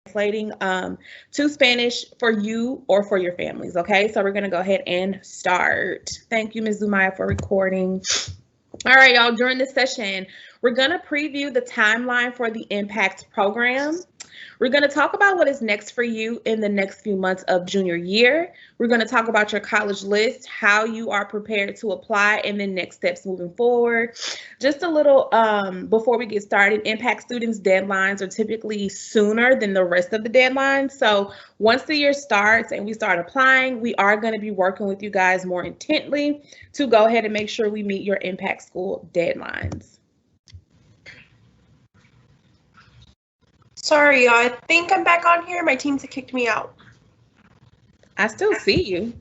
translating to Spanish for you or for your families, okay? So we're going to go ahead and start. Thank you, Ms. Zumaya, for recording. All right, y'all, during this session, we're going to preview the timeline for the IMPACT program. We're going to talk about what is next for you in the next few months of junior year. We're going to talk about your college list, how you are prepared to apply, and then next steps moving forward. Just a little before we get started, IMPACT students' deadlines are typically sooner than the rest of the deadlines. So once the year starts and we start applying, we are going to be working with you guys more intently to go ahead and make sure we meet your IMPACT school deadlines. Sorry, I think I'm back on here. My teams have kicked me out. I still see you.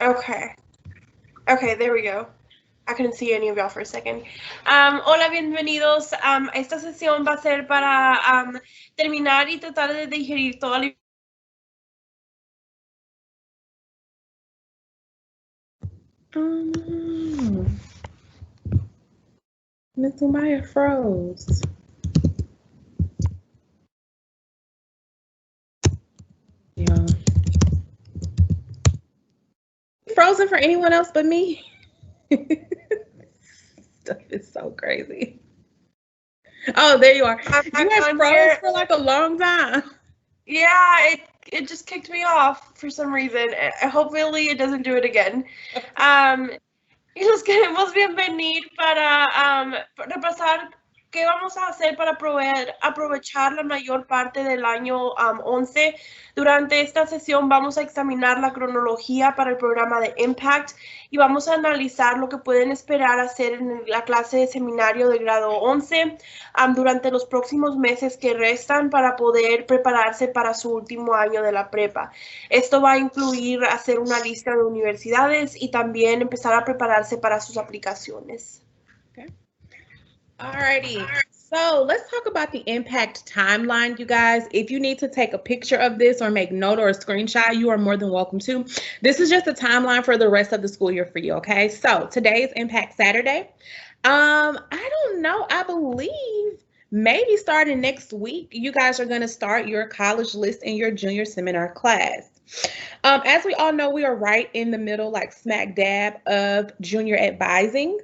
Okay. Okay, there we go. I couldn't see any of y'all for a second. Hola, bienvenidos. Esta sesión va a ser para terminar y tratar de digerir toda la Ms. Zumaya froze. Yeah. Frozen for anyone else but me? Stuff is so crazy. Oh, there you are. You have froze for like a long time. Yeah, it just kicked me off for some reason. Hopefully it doesn't do it again. Y los queremos bienvenir para repasar qué vamos a hacer para aprovechar la mayor parte del año 11. Durante esta sesión vamos a examinar la cronología para el programa de IMPACT y vamos a analizar lo que pueden esperar hacer en la clase de seminario de grado 11 durante los próximos meses que restan para poder prepararse para su último año de la prepa. Esto va a incluir hacer una lista de universidades y también empezar a prepararse para sus aplicaciones. Okay. Alrighty, so let's talk about the IMPACT timeline, you guys. If you need to take a picture of this or make note or a screenshot, you are more than welcome to. This is just a timeline for the rest of the school year for you, okay? So today is IMPACT Saturday. I don't know, I believe maybe starting next week, you guys are going to start your college list in your junior seminar class. As we all know, we are right in the middle, like smack dab of junior advising.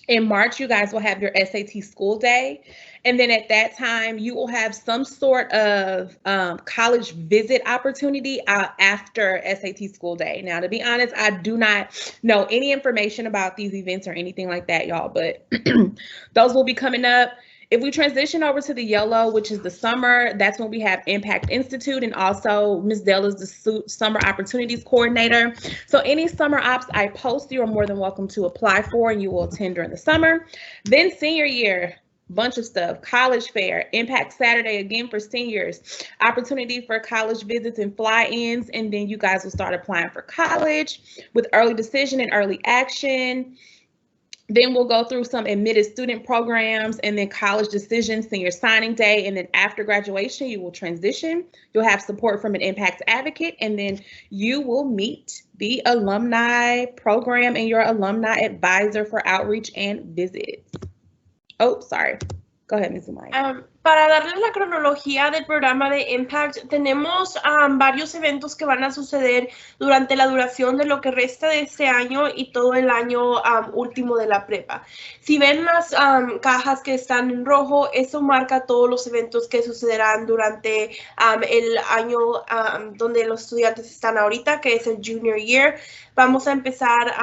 In March, you guys will have your SAT school day. And then at that time, you will have some sort of college visit opportunity after SAT school day. Now, to be honest, I do not know any information about these events or anything like that, y'all, but those will be coming up. If we transition over to the yellow, which is the summer, that's when we have IMPACT Institute, and also Ms. Dell is the Summer Opportunities Coordinator. So any summer ops I post, you are more than welcome to apply for, and you will attend during the summer. Then senior year, bunch of stuff, college fair, IMPACT Saturday again for seniors, opportunity for college visits and fly-ins, and then you guys will start applying for college with early decision and early action. Then we'll go through some admitted student programs and then college decisions, senior signing day. And then after graduation, you will transition. You'll have support from an IMPACT advocate, and then you will meet the alumni program and your alumni advisor for outreach and visits. Oh, sorry. Go ahead, Ms. Zumaya. Para darles la cronología del programa de IMPACT, tenemos varios eventos que van a suceder durante la duración de lo que resta de este año y todo el año último de la prepa. Si ven las cajas que están en rojo, eso marca todos los eventos que sucederán durante el año donde los estudiantes están ahorita, que es el junior year. Vamos a empezar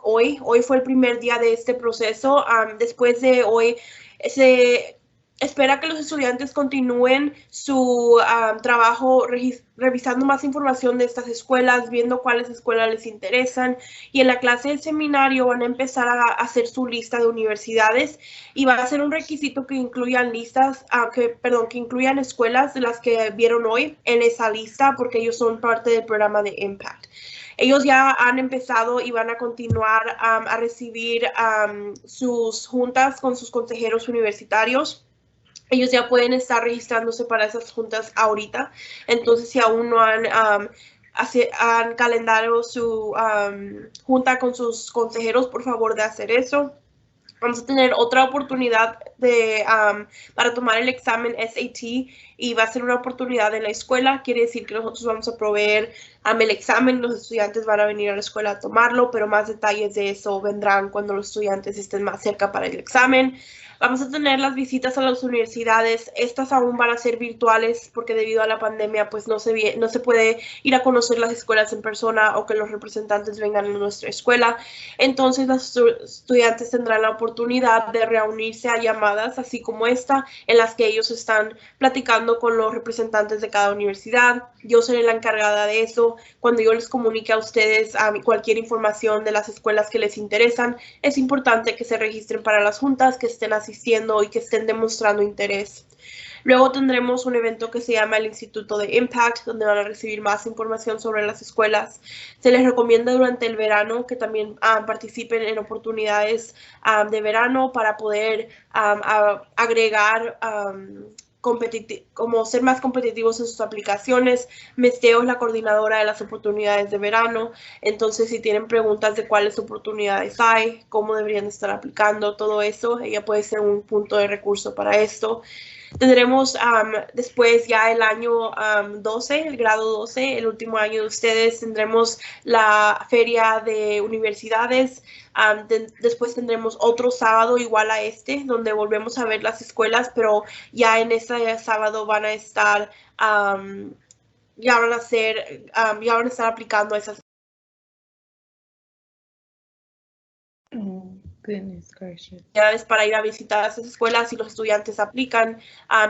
hoy. Hoy fue el primer día de este proceso. Después de hoy, se espera que los estudiantes continúen su trabajo revisando más información de estas escuelas, viendo cuáles escuelas les interesan, y en la clase de seminario van a empezar a hacer su lista de universidades y va a ser un requisito que incluyan que incluyan escuelas de las que vieron hoy en esa lista, porque ellos son parte del programa de IMPACT. Ellos ya han empezado y van a continuar a recibir sus juntas con sus consejeros universitarios. Ellos ya pueden estar registrándose para esas juntas ahorita. Entonces, si aún no han calendario su junta con sus consejeros, por favor de hacer eso. Vamos a tener otra oportunidad para tomar el examen SAT y va a ser una oportunidad en la escuela. Quiere decir que nosotros vamos a proveer el examen, los estudiantes van a venir a la escuela a tomarlo, pero más detalles de eso vendrán cuando los estudiantes estén más cerca para el examen. Vamos a tener las visitas a las universidades. Estas aún van a ser virtuales porque debido a la pandemia pues no se puede ir a conocer las escuelas en persona o que los representantes vengan a nuestra escuela. Entonces los estudiantes tendrán la oportunidad de reunirse a llamadas así como esta en las que ellos están platicando con los representantes de cada universidad. Yo seré la encargada de eso. Cuando yo les comunique a ustedes cualquier información de las escuelas que les interesan, es importante que se registren para las juntas, que estén asistiendo y que estén demostrando interés. Luego tendremos un evento que se llama el Instituto de Impact, donde van a recibir más información sobre las escuelas. Se les recomienda durante el verano que también participen en oportunidades de verano para poder agregar como ser más competitivos en sus aplicaciones. Mesteo es la coordinadora de las oportunidades de verano, entonces si tienen preguntas de cuáles oportunidades hay, cómo deberían estar aplicando, todo eso, ella puede ser un punto de recurso para esto. Tendremos después ya el año 12, el grado 12, el último año de ustedes, tendremos la feria de universidades. Después tendremos otro sábado igual a este, donde volvemos a ver las escuelas, pero ya en ese sábado van a estar, ya van a estar aplicando esas. Goodness gracious. Para ir a visitar a esas escuelas y los estudiantes aplican.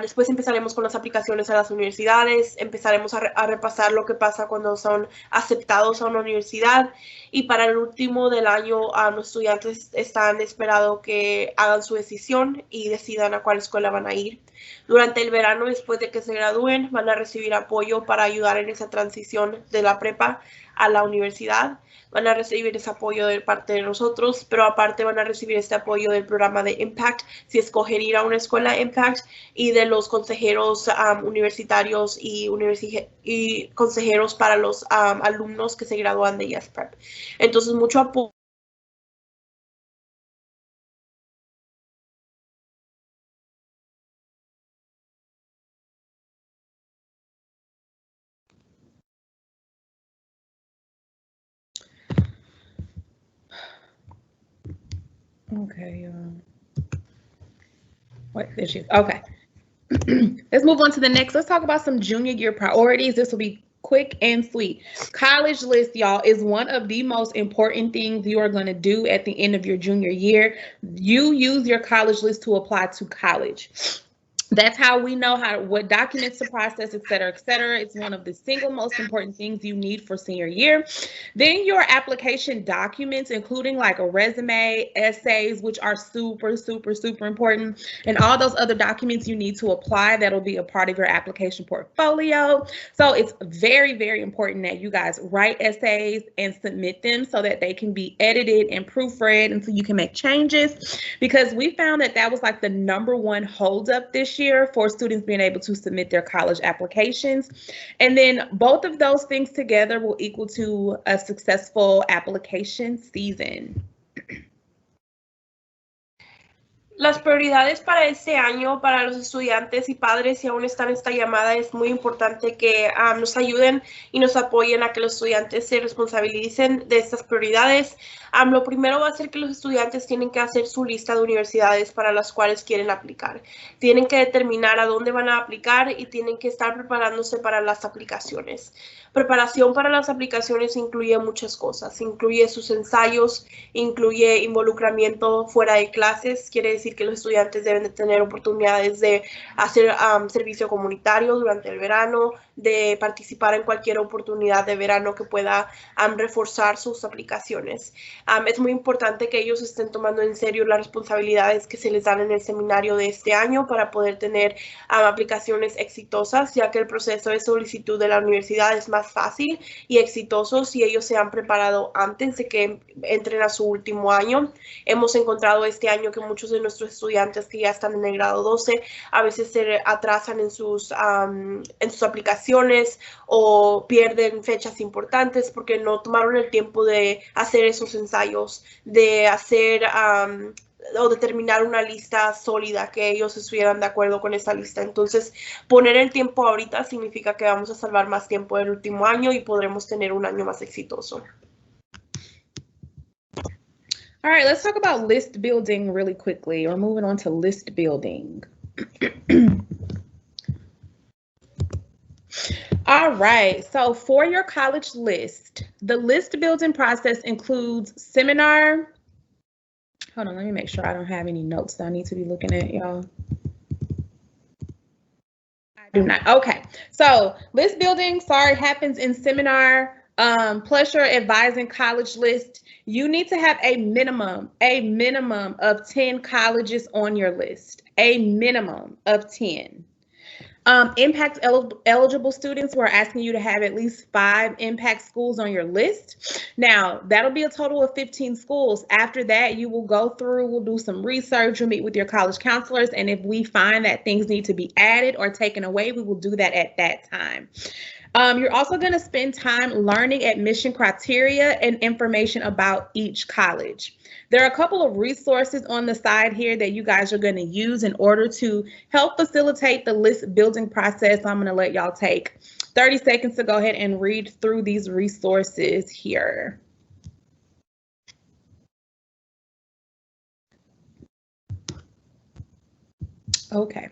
Después empezaremos con las aplicaciones a las universidades, empezaremos a repasar lo que pasa cuando son aceptados a una universidad y para el último del año los estudiantes están esperados que hagan su decisión y decidan a cuál escuela van a ir. Durante el verano, después de que se gradúen, van a recibir apoyo para ayudar en esa transición de la prepa a la universidad. Van a recibir ese apoyo de parte de nosotros, pero aparte van a recibir este apoyo del programa de Impact, si escogen ir a una escuela Impact, y de los consejeros universitarios y consejeros para los alumnos que se gradúan de Yes Prep. Entonces, mucho apoyo. Okay. What did you? Okay. Let's move on to the next. Let's talk about some junior year priorities. This will be quick and sweet. College list, y'all, is one of the most important things you are going to do at the end of your junior year. You use your college list to apply to college. That's how we know what documents to process, et cetera, et cetera. It's one of the single most important things you need for senior year. Then your application documents, including like a resume, essays, which are super, super, super important, and all those other documents you need to apply that'll be a part of your application portfolio. So it's very, very important that you guys write essays and submit them so that they can be edited and proofread and so you can make changes, because we found that was like the #1 holdup this year for students being able to submit their college applications. And then both of those things together will equal to a successful application season. Las prioridades para este año para los estudiantes y padres, si aún están en esta llamada, es muy importante que nos ayuden y nos apoyen a que los estudiantes se responsabilicen de estas prioridades. Lo primero va a ser que los estudiantes tienen que hacer su lista de universidades para las cuales quieren aplicar. Tienen que determinar a dónde van a aplicar y tienen que estar preparándose para las aplicaciones. Preparación para las aplicaciones incluye muchas cosas. Incluye sus ensayos, incluye involucramiento fuera de clases. Quiere decir que los estudiantes deben de tener oportunidades de hacer servicio comunitario durante el verano, de participar en cualquier oportunidad de verano que pueda reforzar sus aplicaciones. Es muy importante que ellos estén tomando en serio las responsabilidades que se les dan en el seminario de este año para poder tener aplicaciones exitosas, ya que el proceso de solicitud de la universidad es más fácil y exitoso si ellos se han preparado antes de que entren a su último año. Hemos encontrado este año que muchos de nuestros estudiantes que ya están en el grado 12 a veces se atrasan en sus aplicaciones o pierden fechas importantes porque no tomaron el tiempo de hacer esos ensayos, de hacer o determinar una lista sólida, que ellos estuvieran de acuerdo con esa lista. Entonces, poner el tiempo ahorita significa que vamos a salvar más tiempo del último año y podremos tener un año más exitoso. All right, let's talk about list building really quickly. We're moving on to list building. All right, so for your college list, the list building process includes seminar. Hold on, let me make sure I don't have any notes that I need to be looking at, y'all. I do not. Okay, so list building, happens in seminar. Plus your advising college list. You need to have a minimum of 10 colleges on your list, a minimum of 10. Impact eligible students, we're asking you to have at least 5 impact schools on your list. Now, that'll be a total of 15 schools. After that, you will go through, we'll do some research, you'll meet with your college counselors, and if we find that things need to be added or taken away, we will do that at that time. You're also going to spend time learning admission criteria and information about each college. There are a couple of resources on the side here that you guys are going to use in order to help facilitate the list building process. I'm going to let y'all take 30 seconds to go ahead and read through these resources here. Okay.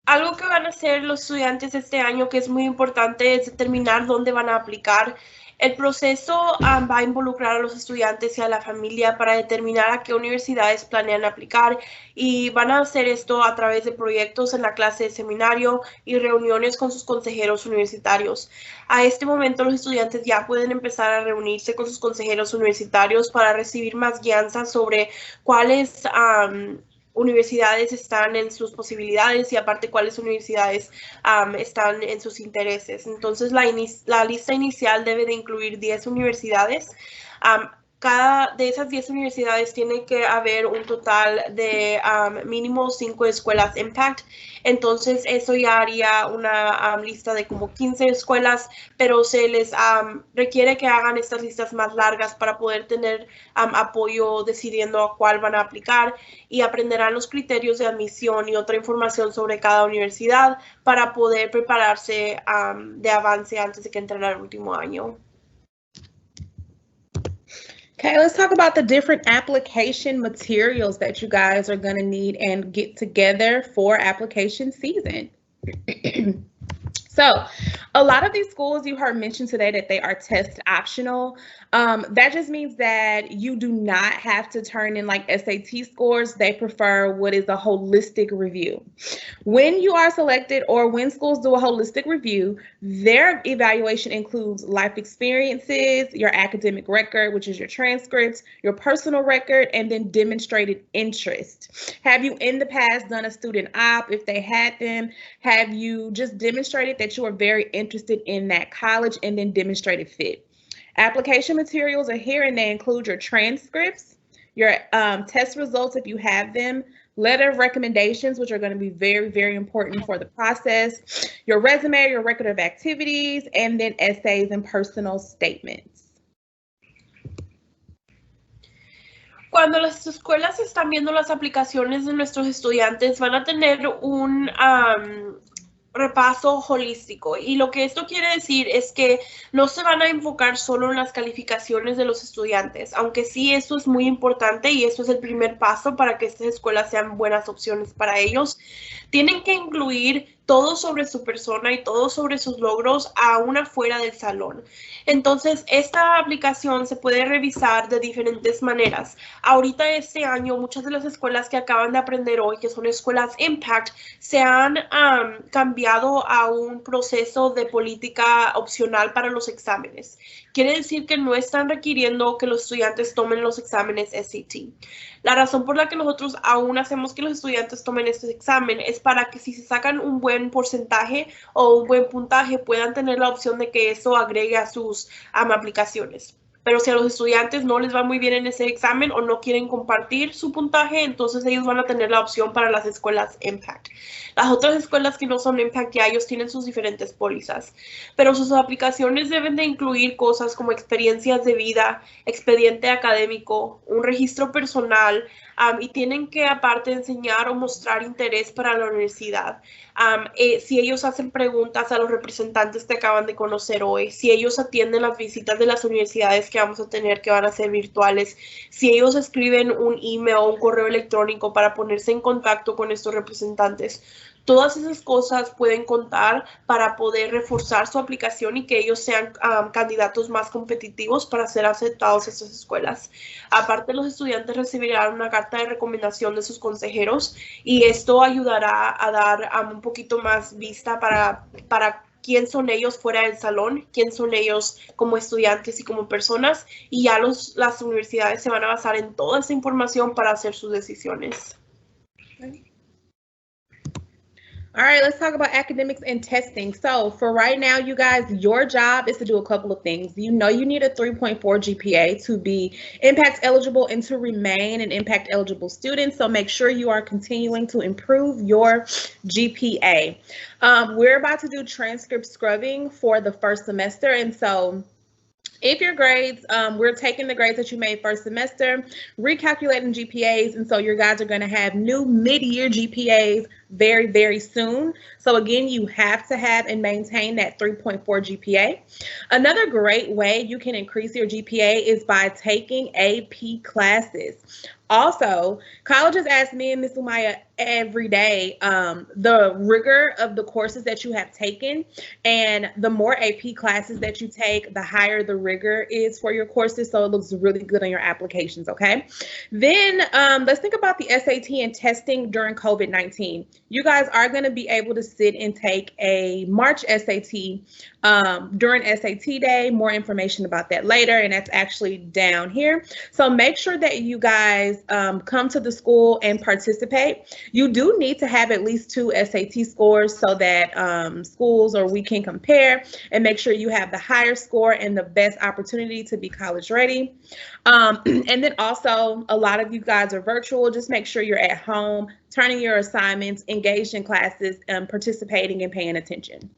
Algo que van a hacer los estudiantes este año que es muy importante es determinar dónde van a aplicar. El proceso va a involucrar a los estudiantes y a la familia para determinar a qué universidades planean aplicar y van a hacer esto a través de proyectos en la clase de seminario y reuniones con sus consejeros universitarios. A este momento los estudiantes ya pueden empezar a reunirse con sus consejeros universitarios para recibir más guianza sobre cuáles universidades están en sus posibilidades y aparte cuáles universidades están en sus intereses. Entonces la lista inicial debe de incluir 10 universidades. Cada de esas 10 universidades tiene que haber un total de mínimo 5 escuelas Impact. Entonces eso ya haría una lista de como 15 escuelas, pero se les requiere que hagan estas listas más largas para poder tener apoyo decidiendo a cuál van a aplicar y aprenderán los criterios de admisión y otra información sobre cada universidad para poder prepararse de avance antes de que entren al último año. Okay, let's talk about the different application materials that you guys are going to need and get together for application season. So a lot of these schools you heard mentioned today that they are test optional. That just means that you do not have to turn in like SAT scores. They prefer what is a holistic review. When you are selected or when schools do a holistic review, their evaluation includes life experiences, your academic record, which is your transcripts, your personal record, and then demonstrated interest. Have you in the past done a student op? If they had them, have you just demonstrated that you are very interested in that college and then demonstrated fit? Application materials are here and they include your transcripts, your test results if you have them, letter of recommendations, which are going to be very, very important for the process, your resume, your record of activities, and then essays and personal statements. Cuando las escuelas están viendo las aplicaciones de nuestros estudiantes, van a tener un repaso holístico y lo que esto quiere decir es que no se van a enfocar solo en las calificaciones de los estudiantes, aunque sí eso es muy importante y eso es el primer paso para que estas escuelas sean buenas opciones para ellos. Tienen que incluir todo sobre su persona y todo sobre sus logros aún afuera del salón. Entonces, esta aplicación se puede revisar de diferentes maneras. Ahorita este año, muchas de las escuelas que acaban de aprender hoy, que son escuelas Impact, se han cambiado a un proceso de política opcional para los exámenes. Quiere decir que no están requiriendo que los estudiantes tomen los exámenes SAT. La razón por la que nosotros aún hacemos que los estudiantes tomen este examen es para que si se sacan un buen porcentaje o un buen puntaje puedan tener la opción de que eso agregue a sus aplicaciones. Pero si a los estudiantes no les va muy bien en ese examen o no quieren compartir su puntaje, entonces ellos van a tener la opción para las escuelas Impact. Las otras escuelas que no son Impact ya ellos tienen sus diferentes pólizas, pero sus aplicaciones deben de incluir cosas como experiencias de vida, expediente académico, un registro personal, y tienen que aparte enseñar o mostrar interés para la universidad. Si ellos hacen preguntas a los representantes que acaban de conocer hoy, si ellos atienden las visitas de las universidades que vamos a tener que van a ser virtuales, si ellos escriben un email o un correo electrónico para ponerse en contacto con estos representantes, todas esas cosas pueden contar para poder reforzar su aplicación y que ellos sean candidatos más competitivos para ser aceptados a estas escuelas. Aparte, los estudiantes recibirán una carta de recomendación de sus consejeros y esto ayudará a dar un poquito más vista para quién son ellos fuera del salón, quién son ellos como estudiantes y como personas, y ya las universidades se van a basar en toda esa información para hacer sus decisiones. All right, let's talk about academics and testing. So for right now, you guys, your job is to do a couple of things. You know you need a 3.4 GPA to be impact eligible and to remain an impact eligible student. So make sure you are continuing to improve your GPA. We're about to do transcript scrubbing for the first semester. And so if your grades, we're taking the grades that you made first semester, recalculating GPAs, and so your guys are going to have new mid-year GPAs very, very soon. So again, you have to have and maintain that 3.4 GPA. Another great way you can increase your GPA is by taking AP classes. Also, colleges ask me and Ms. Umaya every day the rigor of the courses that you have taken, and the more AP classes that you take, the higher the rigor is for your courses, so it looks really good on your applications, okay? Then let's think about the SAT and testing during COVID-19. You guys are going to be able to sit and take a March SAT during SAT day. More information about that later, and that's actually down here. So make sure that you guys come to the school and participate. You do need to have at least 2 SAT scores so that schools or we can compare and make sure you have the higher score and the best opportunity to be college ready. And then also, a lot of you guys are virtual. Just make sure you're at home, turning your assignments, engaged in classes, participating and paying attention.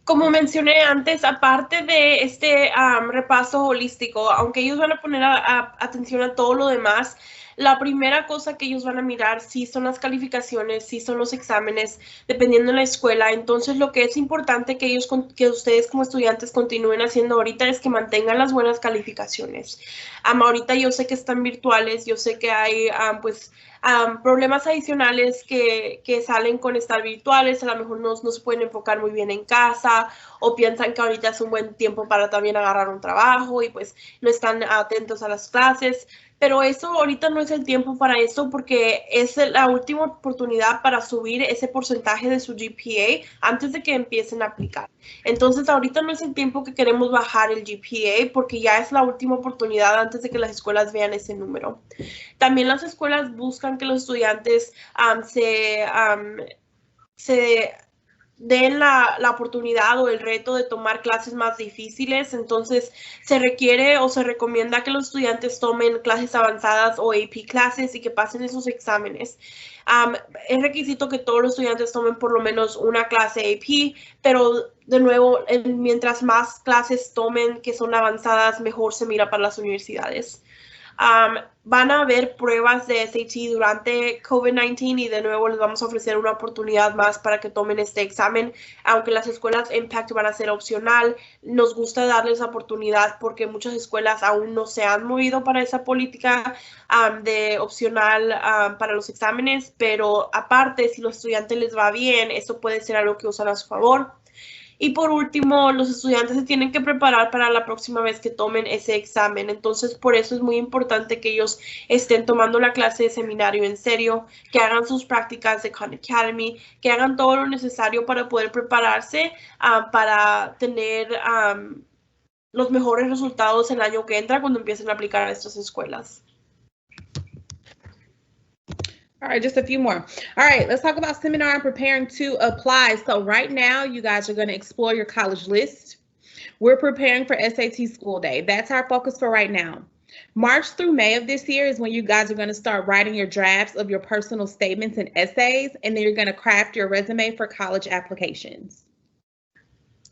Como mencioné antes, aparte de este repaso holístico, aunque ellos van a poner atención a todo lo demás, la primera cosa que ellos van a mirar sí son las calificaciones, sí son los exámenes, dependiendo de la escuela. Entonces, lo que es importante que ustedes como estudiantes continúen haciendo ahorita es que mantengan las buenas calificaciones. Ahorita yo sé que están virtuales, yo sé que hay problemas adicionales que salen con estar virtuales, a lo mejor no se pueden enfocar muy bien en casa o piensan que ahorita es un buen tiempo para también agarrar un trabajo y pues no están atentos a las clases. Pero eso ahorita no es el tiempo para eso porque es la última oportunidad para subir ese porcentaje de su GPA antes de que empiecen a aplicar. Entonces ahorita no es el tiempo que queremos bajar el GPA porque ya es la última oportunidad antes de que las escuelas vean ese número. También las escuelas buscan que los estudiantes se den la oportunidad o el reto de tomar clases más difíciles. Entonces se requiere o se recomienda que los estudiantes tomen clases avanzadas o AP clases y que pasen esos exámenes. Es requisito que todos los estudiantes tomen por lo menos una clase AP, pero de nuevo, mientras más clases tomen que son avanzadas, mejor se mira para las universidades. Van a haber pruebas de SAT durante COVID-19 y de nuevo les vamos a ofrecer una oportunidad más para que tomen este examen. Aunque las escuelas Impact van a ser opcional, nos gusta darles oportunidad porque muchas escuelas aún no se han movido para esa política de opcional para los exámenes, pero aparte, si los estudiantes les va bien, eso puede ser algo que usan a su favor. Y por último, los estudiantes se tienen que preparar para la próxima vez que tomen ese examen. Entonces, por eso es muy importante que ellos estén tomando la clase de seminario en serio, que hagan sus prácticas de Khan Academy, que hagan todo lo necesario para poder prepararse para tener los mejores resultados el año que entra cuando empiecen a aplicar a estas escuelas. All right, just a few more. All right, let's talk about seminar and preparing to apply. So right now, you guys are going to explore your college list. We're preparing for SAT school day. That's our focus for right now. March through May of this year is when you guys are going to start writing your drafts of your personal statements and essays, and then you're going to craft your resume for college applications.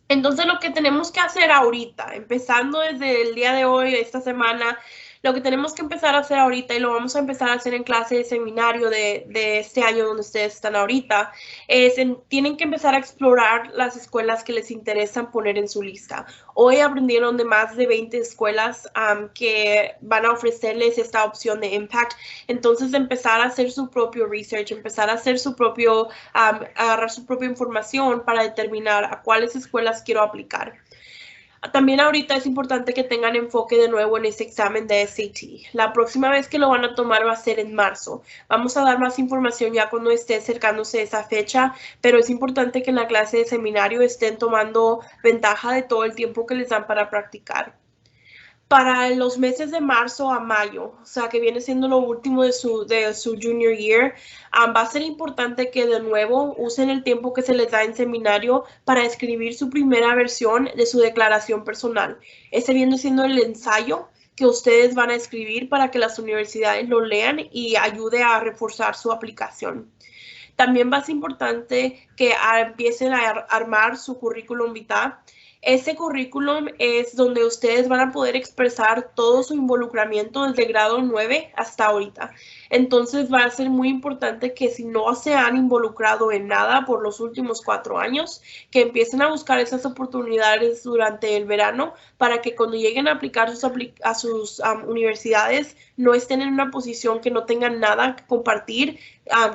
Entonces, lo que tenemos que hacer ahorita, empezando desde el día de hoy, esta semana, lo que tenemos que empezar a hacer ahorita, y lo vamos a empezar a hacer en clase de seminario de este año donde ustedes están ahorita, es tienen que empezar a explorar las escuelas que les interesan poner en su lista. Hoy aprendieron de más de 20 escuelas que van a ofrecerles esta opción de impact. Entonces, empezar a hacer su propio research, empezar a hacer su propio, agarrar su propia información para determinar a cuáles escuelas quiero aplicar. También ahorita es importante que tengan enfoque de nuevo en ese examen de SAT. La próxima vez que lo van a tomar va a ser en marzo. Vamos a dar más información ya cuando esté acercándose esa fecha, pero es importante que en la clase de seminario estén tomando ventaja de todo el tiempo que les dan para practicar. Para los meses de marzo a mayo, o sea, que viene siendo lo último de su junior year, va a ser importante que de nuevo usen el tiempo que se les da en seminario para escribir su primera versión de su declaración personal. Ese viene siendo el ensayo que ustedes van a escribir para que las universidades lo lean y ayude a reforzar su aplicación. También va a ser importante que empiecen a armar su currículum vitae. Ese currículum es donde ustedes van a poder expresar todo su involucramiento desde grado 9 hasta ahorita. Entonces va a ser muy importante que si no se han involucrado en nada por los últimos 4 años, que empiecen a buscar esas oportunidades durante el verano para que cuando lleguen a aplicar a sus universidades no estén en una posición que no tengan nada que compartir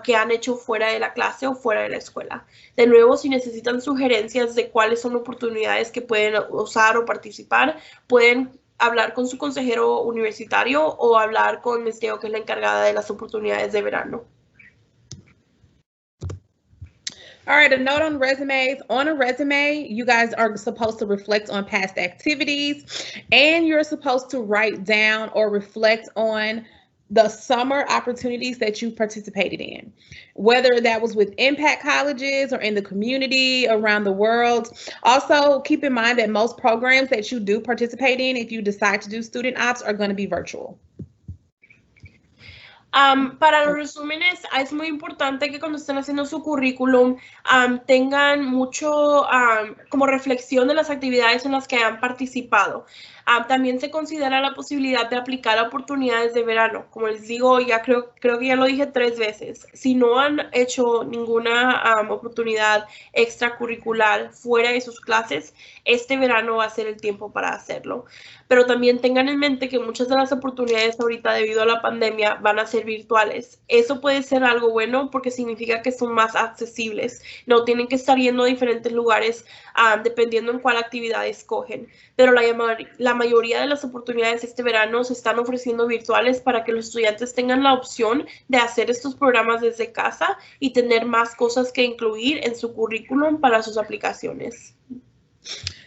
que han hecho fuera de la clase o fuera de la escuela. De nuevo, si necesitan sugerencias de cuáles son oportunidades que pueden usar o participar, pueden hablar con su consejero universitario o hablar con Ms. Teo, que es la encargada de las oportunidades de verano. All right, a note on resumes. On a resume, you guys are supposed to reflect on past activities, and you're supposed to write down or reflect on the summer opportunities that you participated in, whether that was with impact colleges or in the community around the world. Also, keep in mind that most programs that you do participate in, if you decide to do student ops, are going to be virtual. Para los resúmenes, es muy importante que cuando estén haciendo su currículum tengan mucho como reflexión de las actividades en las que han participado. También se considera la posibilidad de aplicar a oportunidades de verano. Como les digo, ya creo que ya lo dije 3 veces. Si no han hecho ninguna oportunidad extracurricular fuera de sus clases, este verano va a ser el tiempo para hacerlo. Pero también tengan en mente que muchas de las oportunidades ahorita debido a la pandemia van a ser virtuales. Eso puede ser algo bueno porque significa que son más accesibles. No tienen que estar yendo a diferentes lugares dependiendo en cuál actividad escogen. Pero la mayoría de las oportunidades este verano se están ofreciendo virtuales para que los estudiantes tengan la opción de hacer estos programas desde casa y tener más cosas que incluir en su currículum para sus aplicaciones.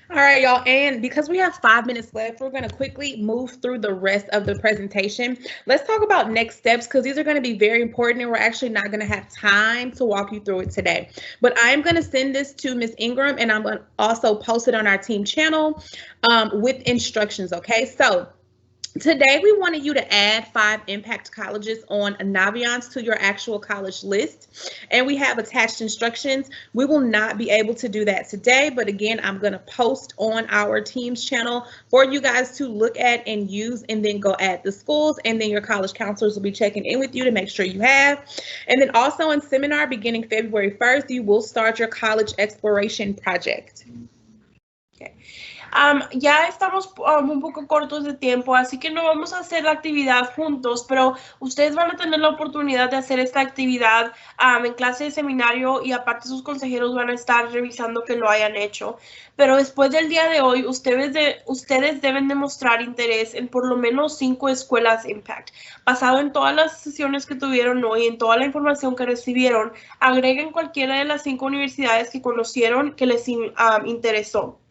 All right, y'all, and because we have 5 minutes left, we're going to quickly move through the rest of the presentation. Let's talk about next steps because these are going to be very important and we're actually not going to have time to walk you through it today. But I'm going to send this to Ms. Ingram and I'm going to also post it on our team channel with instructions, okay? So today, we wanted you to add 5 impact colleges on Naviance to your actual college list, and we have attached instructions. We will not be able to do that today, but again, I'm going to post on our Teams channel for you guys to look at and use, and then go add the schools, and then your college counselors will be checking in with you to make sure you have. And then also in seminar beginning February 1st, you will start your college exploration project. Okay. Ya estamos un poco cortos de tiempo, así que no vamos a hacer la actividad juntos, pero ustedes van a tener la oportunidad de hacer esta actividad en clase de seminario y aparte sus consejeros van a estar revisando que lo hayan hecho. Pero después del día de hoy, ustedes deben demostrar interés en por lo menos 5 escuelas Impact. Basado en todas las sesiones que tuvieron hoy, en toda la información que recibieron, agreguen cualquiera de las 5 universidades que conocieron que les interesó.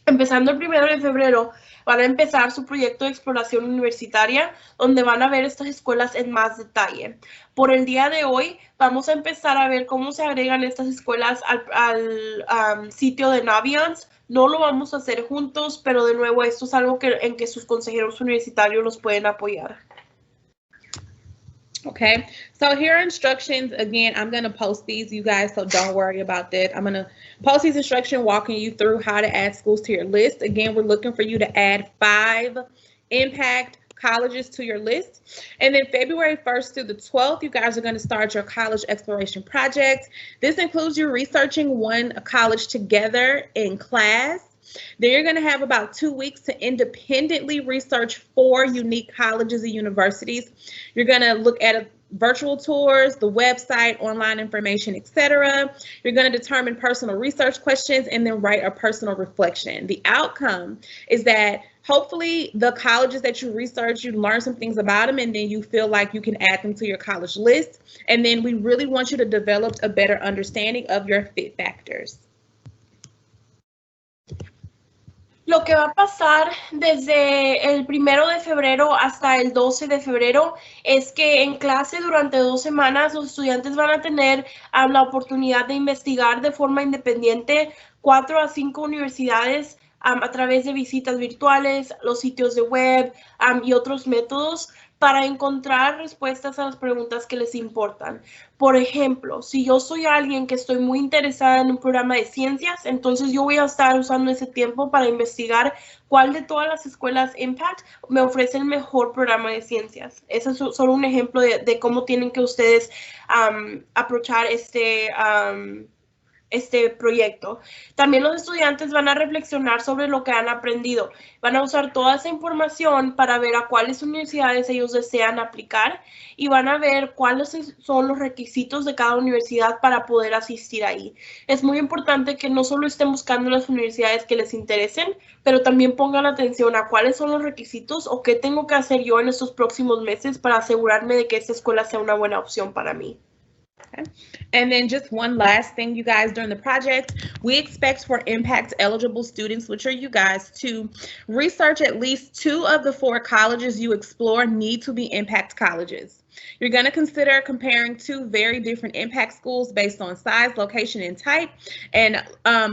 Empezando el 1 de febrero, van a empezar su proyecto de exploración universitaria, donde van a ver estas escuelas en más detalle. Por el día de hoy, vamos a empezar a ver cómo se agregan estas escuelas al sitio de Naviance. No lo vamos a hacer juntos, pero de nuevo, esto es algo en que sus consejeros universitarios los pueden apoyar. Okay, so here are instructions. Again, I'm going to post these, you guys, so don't worry about that. I'm going to post these instructions walking you through how to add schools to your list. Again, we're looking for you to add 5 impact colleges to your list. And then February 1st through the 12th, you guys are going to start your college exploration project. This includes you researching one college together in class. Then you're going to have about 2 weeks to independently research 4 unique colleges and universities. You're going to look at virtual tours, the website, online information, etc. You're going to determine personal research questions and then write a personal reflection. The outcome is that hopefully the colleges that you research, you learn some things about them, and then you feel like you can add them to your college list. And then we really want you to develop a better understanding of your fit factors. Lo que va a pasar desde el 1 de febrero hasta el 12 de febrero es que en clase durante 2 semanas los estudiantes van a tener la oportunidad de investigar de forma independiente 4 a 5 universidades a través de visitas virtuales, los sitios de web y otros métodos para encontrar respuestas a las preguntas que les importan. Por ejemplo, si yo soy alguien que estoy muy interesada en un programa de ciencias, entonces yo voy a estar usando ese tiempo para investigar cuál de todas las escuelas Impact me ofrece el mejor programa de ciencias. Ese es solo un ejemplo de cómo tienen que ustedes aprovechar este proyecto. También los estudiantes van a reflexionar sobre lo que han aprendido. Van a usar toda esa información para ver a cuáles universidades ellos desean aplicar y van a ver cuáles son los requisitos de cada universidad para poder asistir ahí. Es muy importante que no solo estén buscando las universidades que les interesen, pero también pongan atención a cuáles son los requisitos o qué tengo que hacer yo en estos próximos meses para asegurarme de que esta escuela sea una buena opción para mí. Okay. And then just one last thing, you guys, during the project, we expect for impact eligible students, which are you guys, to research at least 2 of the 4 colleges you explore need to be impact colleges. You're going to consider comparing 2 very different impact schools based on size, location, and type, and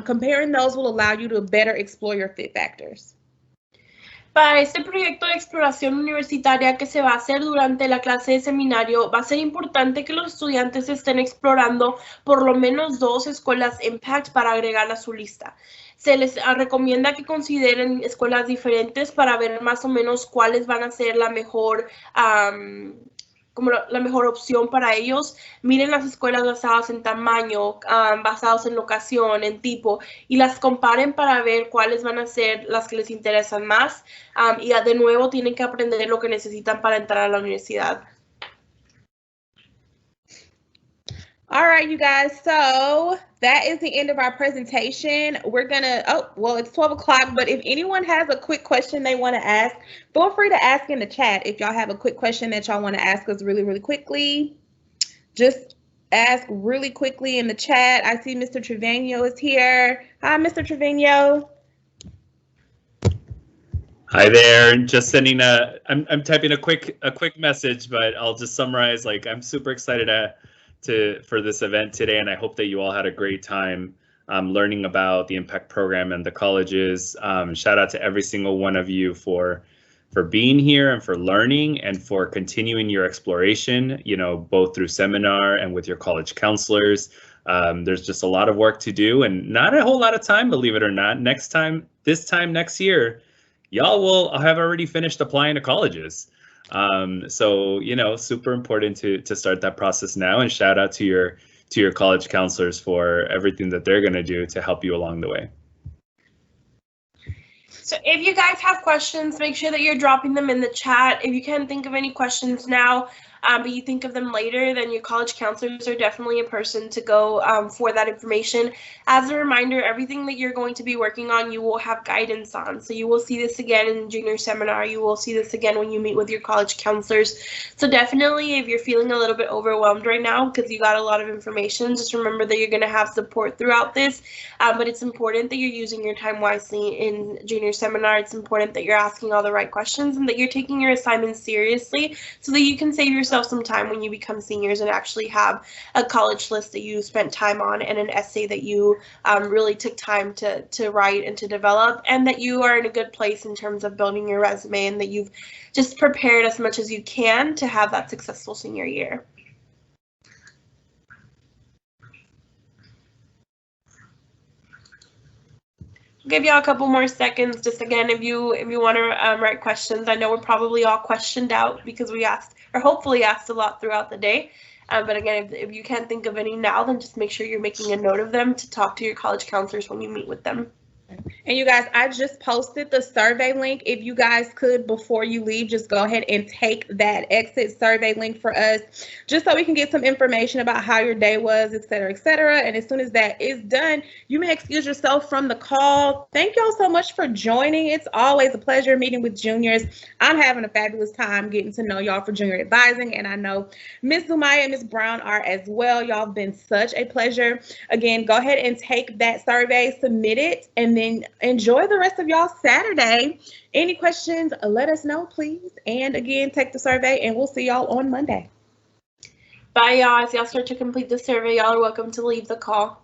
comparing those will allow you to better explore your fit factors. Para este proyecto de exploración universitaria que se va a hacer durante la clase de seminario, va a ser importante que los estudiantes estén explorando por lo menos 2 escuelas Impact para agregar a su lista. Se les recomienda que consideren escuelas diferentes para ver más o menos cuáles van a ser la mejor opción para ellos. Miren las escuelas basadas en tamaño, basadas en locación, en tipo, y las comparen para ver cuáles van a ser las que les interesan más. Y de nuevo tienen que aprender lo que necesitan para entrar a la universidad. All right, you guys, so that is the end of our presentation. We're gonna, it's 12 o'clock, but if anyone has a quick question they want to ask, feel free to ask in the chat. If y'all have a quick question that y'all want to ask us really, really quickly, just ask really quickly in the chat. I see Mr. Trevino is here. Hi, Mr. Trevino. Hi there. Just sending I'm typing a quick message, but I'll just summarize. Like, I'm super excited for this event today, and I hope that you all had a great time learning about the Impact Program and the colleges. Shout out to every single one of you for being here and for learning and for continuing your exploration, you know, both through seminar and with your college counselors. There's just a lot of work to do and not a whole lot of time, believe it or not. This time next year, y'all will have already finished applying to colleges. So, you know, super important to start that process now, and shout out to your college counselors for everything that they're going to do to help you along the way. So if you guys have questions, make sure that you're dropping them in the chat. If you can't think of any questions now, but you think of them later, then your college counselors are definitely a person to go for that information. As a reminder, everything that you're going to be working on, you will have guidance on. So you will see this again in junior seminar. You will see this again when you meet with your college counselors. So definitely, if you're feeling a little bit overwhelmed right now because you got a lot of information, just remember that you're going to have support throughout this. But it's important that you're using your time wisely in junior seminar. It's important that you're asking all the right questions and that you're taking your assignments seriously so that you can save yourself some time when you become seniors and actually have a college list that you spent time on and an essay that you really took time to write and to develop, and that you are in a good place in terms of building your resume and that you've just prepared as much as you can to have that successful senior year. Give y'all a couple more seconds. Just again, if you want to write questions, I know we're probably all questioned out because we asked, or hopefully asked, a lot throughout the day. But again, if you can't think of any now, then just make sure you're making a note of them to talk to your college counselors when you meet with them. And you guys, I just posted the survey link. If you guys could, before you leave, just go ahead and take that exit survey link for us, just so we can get some information about how your day was, et cetera, et cetera. And as soon as that is done, you may excuse yourself from the call. Thank y'all so much for joining. It's always a pleasure meeting with juniors. I'm having a fabulous time getting to know y'all for junior advising, and I know Ms. Zumaya and Ms. Brown are as well. Y'all have been such a pleasure. Again, go ahead and take that survey, submit it, and then enjoy the rest of y'all Saturday. Any questions, let us know, please. And again, take the survey, and we'll see y'all on Monday. Bye, y'all. As y'all start to complete the survey, y'all are welcome to leave the call.